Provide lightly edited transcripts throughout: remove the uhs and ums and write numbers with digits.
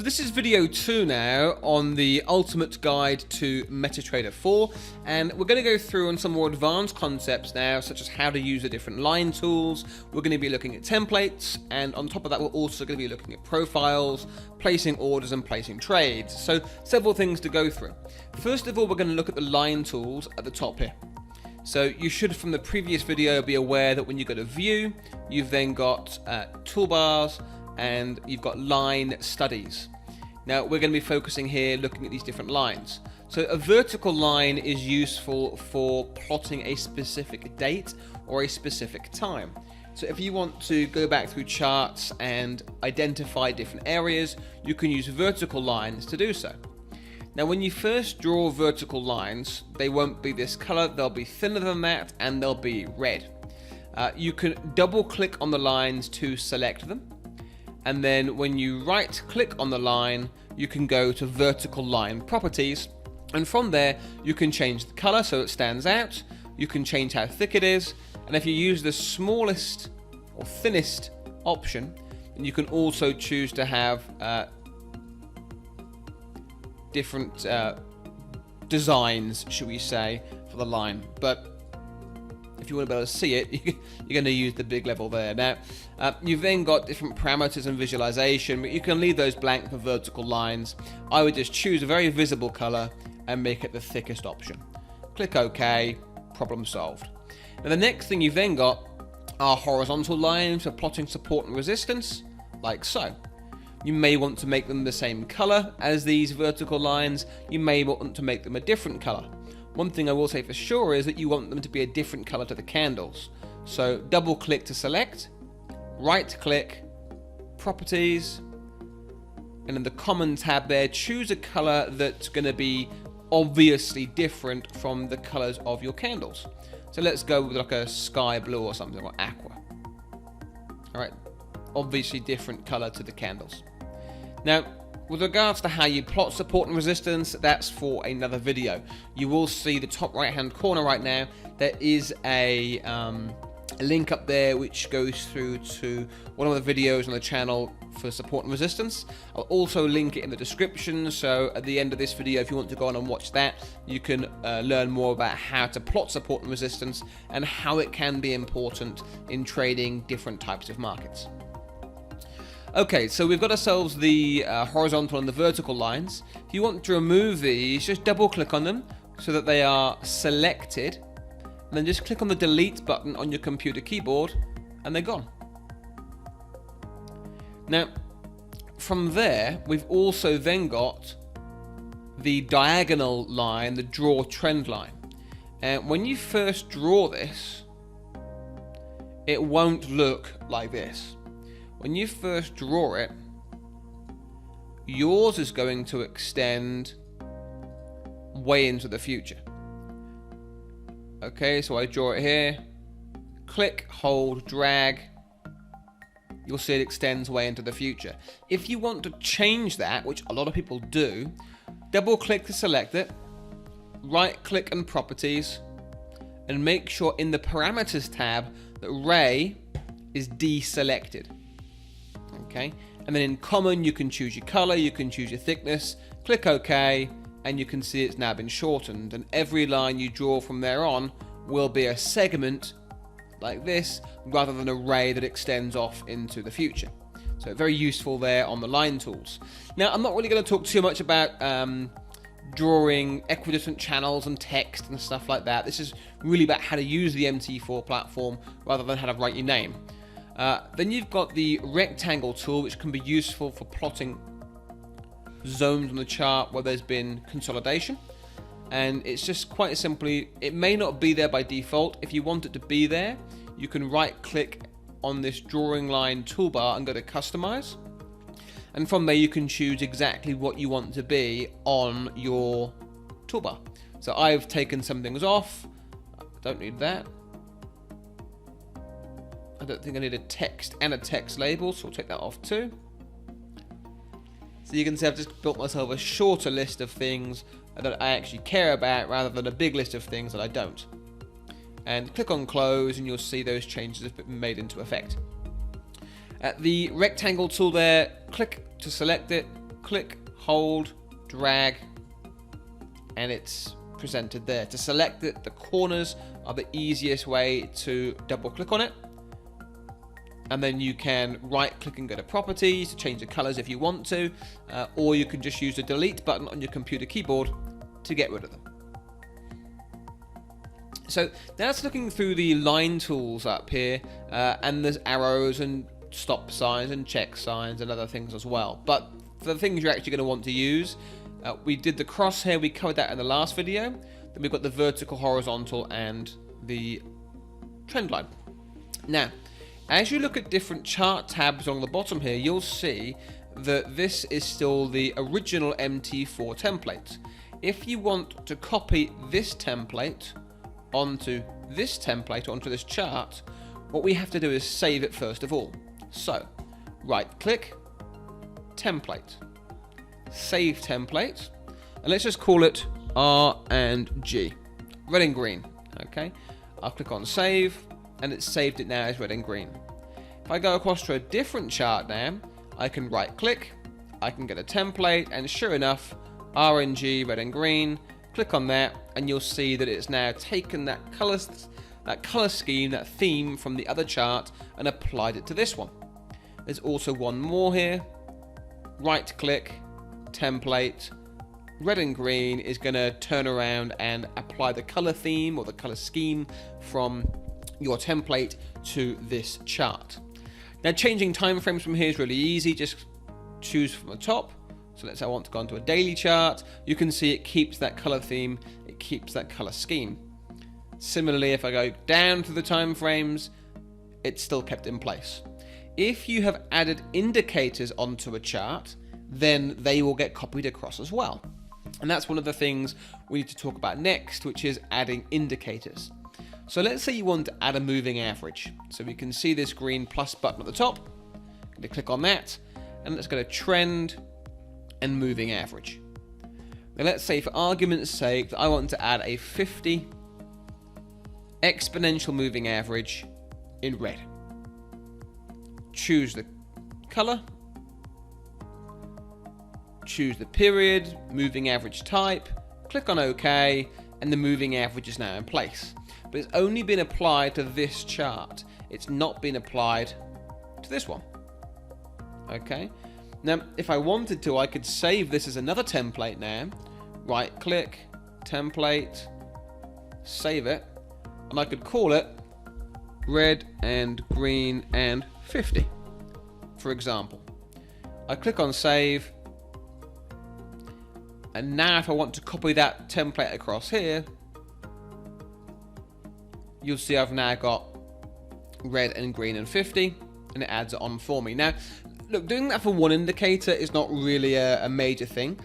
So this is video 2 now on the ultimate guide to MetaTrader 4, and we're going to go through on some more advanced concepts now, such as how to use the different line tools. We're going to be looking at templates, and on top of that we're also going to be looking at profiles, placing orders and placing trades. So several things to go through. First of all, we're going to look at the line tools at the top here. So you should, from the previous video, be aware that when you go to view, you've then got toolbars, and you've got line studies. Now we're going to be focusing here looking at these different lines. So a vertical line is useful for plotting a specific date or a specific time. So if you want to go back through charts and identify different areas, you can use vertical lines to do so. Now when you first draw vertical lines, they won't be this color, they'll be thinner than that, and they'll be red. You can double click on the lines to select them. And then when you right click on the line, you can go to vertical line properties, and from there you can change the color so it stands out. You can change how thick it is, and if you use the smallest or thinnest option, then you can also choose to have different designs, should we say, for the line. But if you want to be able to see it, you're going to use the big level there. Now, you've then got different parameters and visualization, but you can leave those blank for vertical lines. I would just choose a very visible color and make it the thickest option. Click OK, problem solved. Now the next thing you've then got are horizontal lines for plotting support and resistance, like so. You may want to make them the same color as these vertical lines. You may want to make them a different color. One thing I will say for sure is that you want them to be a different color to the candles. So double click to select, right click, properties, and in the common tab there, choose a color that's going to be obviously different from the colors of your candles. So let's go with like a sky blue or something, or aqua. Alright, obviously different color to the candles. Now, with regards to how you plot support and resistance, that's for another video. You will see the top right hand corner right now, there is a link up there which goes through to one of the videos on the channel for support and resistance. I'll also link it in the description, so at the end of this video, if you want to go on and watch that, you can learn more about how to plot support and resistance and how it can be important in trading different types of markets. Okay, so we've got ourselves the horizontal and the vertical lines. If you want to remove these, just double click on them so that they are selected, and then just click on the delete button on your computer keyboard and they're gone. Now from there we've also then got the diagonal line, the draw trend line, and when you first draw this, it won't look like this. When you first draw it, yours is going to extend way into the future. Okay, so I draw it here, click, hold, drag, you'll see it extends way into the future. If you want to change that, which a lot of people do, double click to select it, right click and properties, and make sure in the parameters tab that ray is deselected. Okay, and then in common you can choose your color, you can choose your thickness, click OK, and you can see it's now been shortened, and every line you draw from there on will be a segment like this rather than a ray that extends off into the future. So very useful there on the line tools. Now I'm not really going to talk too much about drawing equidistant channels and text and stuff like that. This is really about how to use the MT4 platform rather than how to write your name. Then you've got the rectangle tool, which can be useful for plotting zones on the chart where there's been consolidation, and it's just quite simply, it may not be there by default. If you want it to be there, you can right click on this drawing line toolbar and go to customize, and from there you can choose exactly what you want to be on your toolbar. So I've taken some things off, don't need that. I don't think I need a text and a text label, so I'll take that off too. So you can see I've just built myself a shorter list of things that I actually care about rather than a big list of things that I don't. And click on close and you'll see those changes have been made into effect. At the rectangle tool there, click to select it, click, hold, drag, and it's presented there. To select it, the corners are the easiest way to double click on it. And then you can right click and go to properties to change the colors if you want to, or you can just use the delete button on your computer keyboard to get rid of them. So that's looking through the line tools up here, and there's arrows and stop signs and check signs and other things as well. But for the things you're actually going to want to use, we did the crosshair, we covered that in the last video. Then we've got the vertical, horizontal, and the trend line. Now, as you look at different chart tabs on the bottom here, you'll see that this is still the original MT4 template. If you want to copy this template onto this template, onto this chart, what we have to do is save it first of all. So, right click, template, save template, and let's just call it R and G, red and green. Okay, I'll click on save, and it's saved it now as red and green. If I go across to a different chart now, I can right click, I can get a template, and sure enough, RNG, red and green, click on that, and you'll see that it's now taken that color scheme, that theme from the other chart, and applied it to this one. There's also one more here, right click, template, red and green is going to turn around and apply the color theme or the color scheme from your template to this chart. Now, changing time frames from here is really easy. Just choose from the top. So let's say I want to go onto a daily chart. You can see it keeps that color theme, it keeps that color scheme. Similarly, if I go down to the time frames, it's still kept in place. If you have added indicators onto a chart, then they will get copied across as well. And that's one of the things we need to talk about next, which is adding indicators. So let's say you want to add a moving average. So we can see this green plus button at the top. I'm going to click on that, and let's go to trend and moving average. Now let's say, for argument's sake, that I want to add a 50 exponential moving average in red. Choose the color, choose the period, moving average type, click on OK, and the moving average is now in place. But it's only been applied to this chart. It's not been applied to this one. Okay. Now, if I wanted to, I could save this as another template now. Right click, template, save it, and I could call it red and green and 50, for example. I click on save, and now if I want to copy that template across here, you'll see I've now got red and green and 50, and it adds it on for me. Now, look, doing that for one indicator is not really a major thing,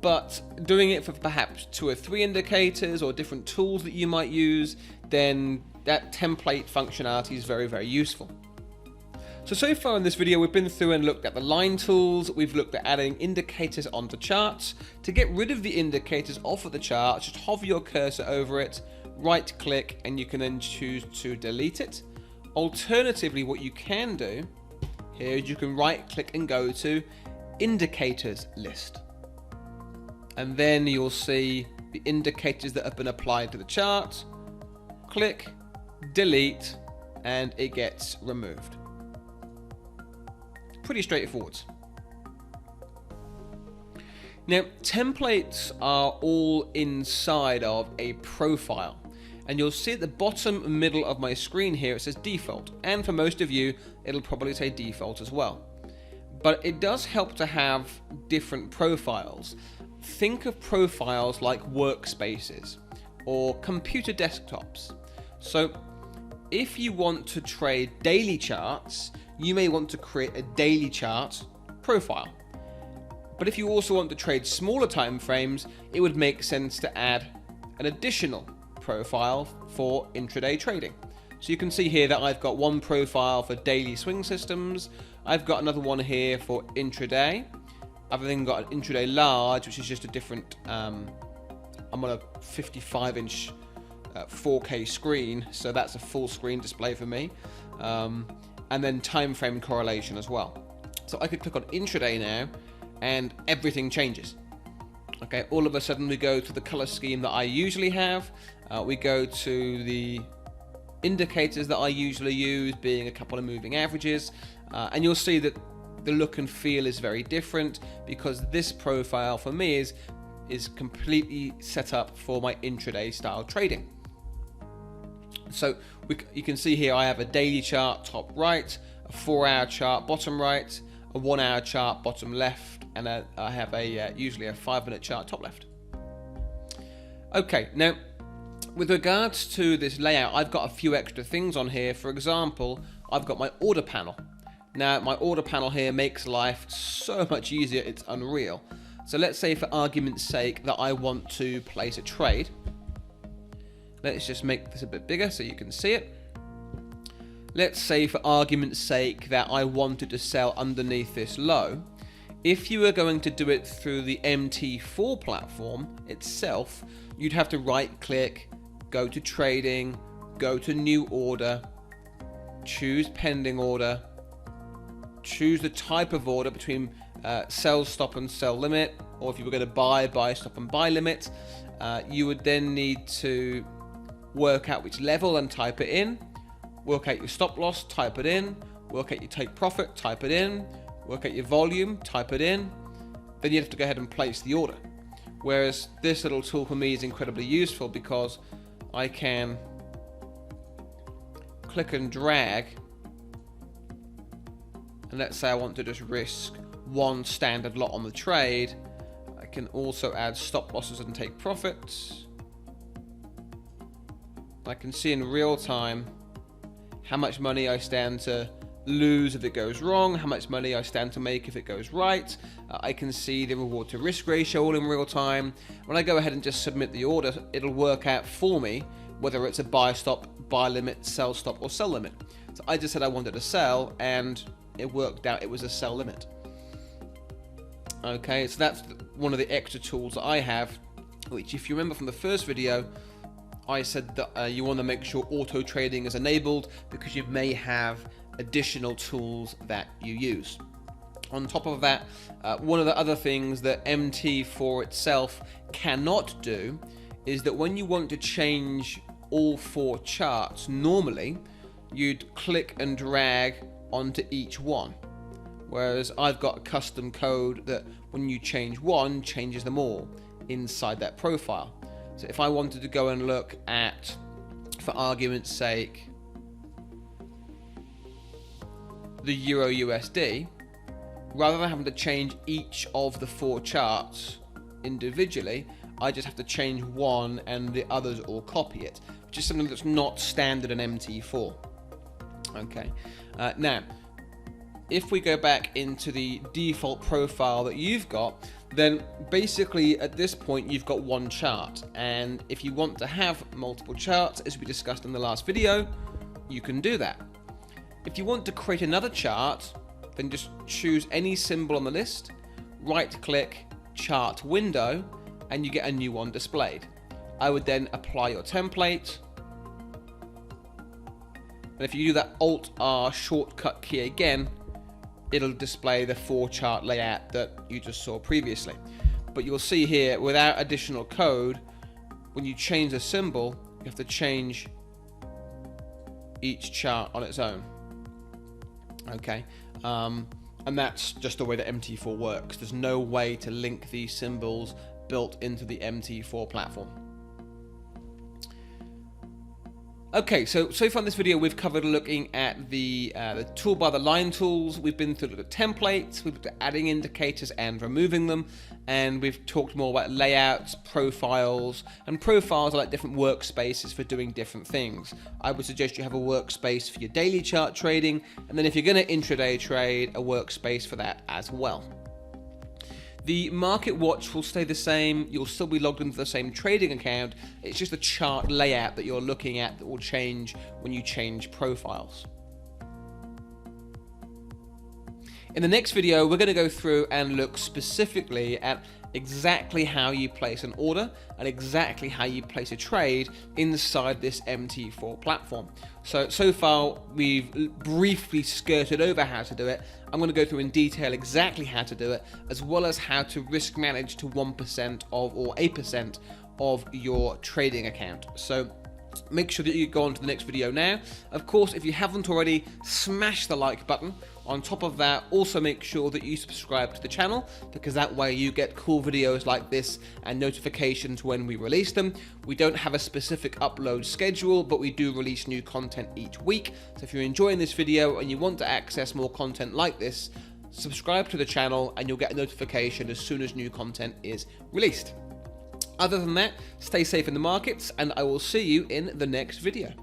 but doing it for perhaps 2 or 3 indicators or different tools that you might use, then that template functionality is very, very useful. So far in this video, we've been through and looked at the line tools. We've looked at adding indicators onto charts. To get rid of the indicators off of the chart, just hover your cursor over it, right click, and you can then choose to delete it. Alternatively, what you can do here is you can right click and go to indicators list. And then you'll see the indicators that have been applied to the chart. Click, delete, and it gets removed. Pretty straightforward. Now, templates are all inside of a profile, and you'll see at the bottom middle of my screen here it says default, and for most of you it'll probably say default as well. But it does help to have different profiles. Think of profiles like workspaces or computer desktops. So if you want to trade daily charts, you may want to create a daily chart profile. But if you also want to trade smaller time frames, it would make sense to add an additional profile for intraday trading. So you can see here that I've got one profile for daily swing systems. I've got another one here for intraday. I've then got an intraday large, which is just a different, I'm on a 55-inch 4K screen, so that's a full screen display for me. And then time frame correlation as well. So I could click on intraday now, and everything changes. Okay, all of a sudden we go to the color scheme that I usually have. We go to the indicators that I usually use, being a couple of moving averages, and you'll see that the look and feel is very different, because this profile for me is completely set up for my intraday style trading. So you can see here I have a daily chart top right, a 4-hour chart bottom right, a 1-hour chart bottom left, and I have usually a 5-minute chart top left. Okay, now with regards to this layout, I've got a few extra things on here. For example, I've got my order panel. Now my order panel here makes life so much easier, it's unreal. So let's say, for argument's sake, that I want to place a trade. Let's just make this a bit bigger so you can see it. Let's say, for argument's sake, that I wanted to sell underneath this low. If you were going to do it through the MT4 platform itself, you'd have to right click, go to trading, go to new order, choose pending order, choose the type of order between sell stop and sell limit, or if you were going to buy stop and buy limit. You would then need to work out which level and type it in, work out your stop loss, type it in, work out your take profit, type it in, work out your volume, type it in, then you have to go ahead and place the order. Whereas this little tool for me is incredibly useful, because I can click and drag, and let's say I want to just risk one standard lot on the trade. I can also add stop losses and take profits. I can see in real time how much money I stand to lose if it goes wrong, how much money I stand to make if it goes right. I can see the reward to risk ratio all in real time. When I go ahead and just submit the order, it'll work out for me whether it's a buy stop, buy limit, sell stop, or sell limit. So I just said I wanted to sell, and it worked out it was a sell limit. Okay, so that's one of the extra tools that I have, which, if you remember from the first video, I said that you want to make sure auto trading is enabled, because you may have additional tools that you use. On top of that, one of the other things that MT4 itself cannot do is that when you want to change all 4 charts, normally you'd click and drag onto each one. Whereas I've got a custom code that when you change one, changes them all inside that profile. So if I wanted to go and look at, for argument's sake, the Euro USD, rather than having to change each of the 4 charts individually, I just have to change one and the others all copy it, which is something that's not standard in MT4. Okay, now if we go back into the default profile that you've got, then basically at this point you've got one chart, and if you want to have multiple charts, as we discussed in the last video, you can do that. If you want to create another chart, then just choose any symbol on the list, right click, chart window, and you get a new one displayed. I would then apply your template, and if you do that Alt-R shortcut key again, it'll display the 4 chart layout that you just saw previously. But you'll see here, without additional code, when you change the symbol, you have to change each chart on its own. Okay, and that's just the way that MT4 works. There's no way to link these symbols built into the MT4 platform. Okay, so far in this video we've covered looking at the toolbar, the line tools. We've been through the templates, we've looked at adding indicators and removing them, and we've talked more about layouts, profiles, and profiles are like different workspaces for doing different things. I would suggest you have a workspace for your daily chart trading, and then if you're going to intraday trade, a workspace for that as well. The market watch will stay the same. You'll still be logged into the same trading account. It's just the chart layout that you're looking at that will change when you change profiles. In the next video, we're going to go through and look specifically at exactly how you place an order and exactly how you place a trade inside this MT4 platform. So far we've briefly skirted over how to do it. I'm going to go through in detail exactly how to do it, as well as how to risk manage to 1% of or 8% of your trading account. So make sure that you go on to the next video now. Of course, if you haven't already, smash the like button. On top of that, also make sure that you subscribe to the channel, because that way you get cool videos like this and notifications when we release them. We don't have a specific upload schedule, but we do release new content each week. So if you're enjoying this video and you want to access more content like this, subscribe to the channel and you'll get a notification as soon as new content is released. Other than that, stay safe in the markets, and I will see you in the next video.